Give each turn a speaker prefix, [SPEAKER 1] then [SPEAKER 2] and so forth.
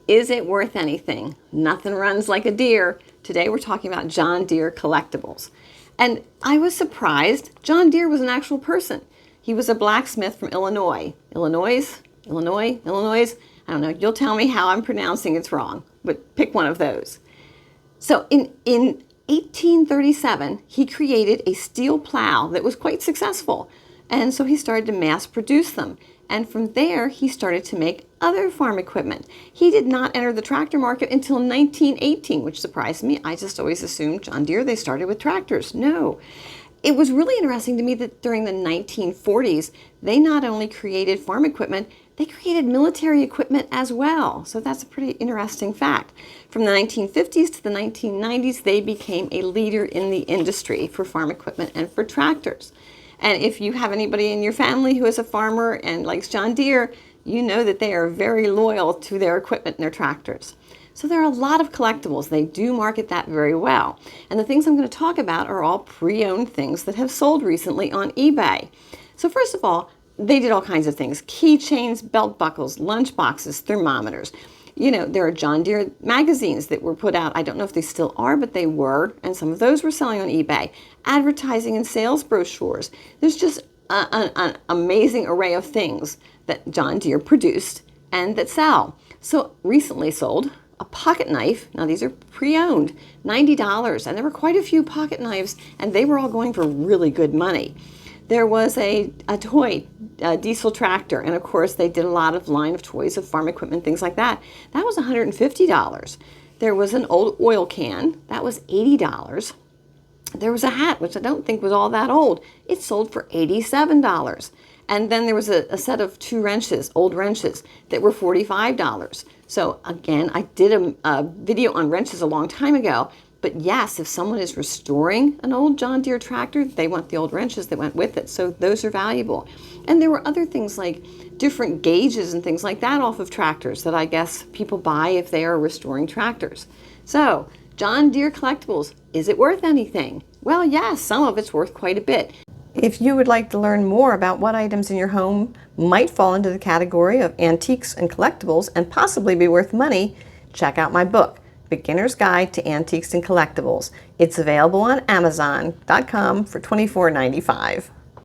[SPEAKER 1] Is it worth anything? Nothing runs like a Deere. Today we're talking about John Deere Collectibles. And I was surprised. John Deere was an actual person. He was a blacksmith from Illinois. Illinois? I don't know. You'll tell me how I'm pronouncing it's wrong, but pick one of those. So in 1837, he created a steel plow that was quite successful. And so he started to mass produce them. And from there, he started to make other farm equipment. He did not enter the tractor market until 1918, which surprised me. I just always assumed John Deere, they started with tractors. No. It was really interesting to me that during the 1940s, they not only created farm equipment, they created military equipment as well. So that's a pretty interesting fact. From the 1950s to the 1990s, they became a leader in the industry for farm equipment and for tractors. And if you have anybody in your family who is a farmer and likes John Deere, you know that they are very loyal to their equipment and their tractors. So there are a lot of collectibles. They do market that very well. And the things I'm going to talk about are all pre-owned things that have sold recently on eBay. So first of all, they did all kinds of things. Keychains, belt buckles, lunch boxes, thermometers. You know, there are John Deere magazines that were put out. I don't know if they still are, but they were. And some of those were selling on eBay. Advertising and sales brochures. There's just an amazing array of things that John Deere produced and that sell. So recently sold a pocket knife. Now these are pre-owned, $90. And there were quite a few pocket knives and they were all going for really good money. There was a toy diesel tractor, and of course they did a lot of line of toys of farm equipment, things like that. That was $150. There was an old oil can, that was $80. There was a hat, which I don't think was all that old. It sold for $87. And then there was a set of two wrenches, old wrenches, that were $45. So again, I did a video on wrenches a long time ago. But yes, if someone is restoring an old John Deere tractor, they want the old wrenches that went with it. So those are valuable. And there were other things like different gauges and things like that off of tractors that I guess people buy if they are restoring tractors. So John Deere Collectibles, is it worth anything? Well, yes, some of it's worth quite a bit. If you would like to learn more about what items in your home might fall into the category of antiques and collectibles and possibly be worth money, check out my book, Beginner's Guide to Antiques and Collectibles. It's available on Amazon.com for $24.95.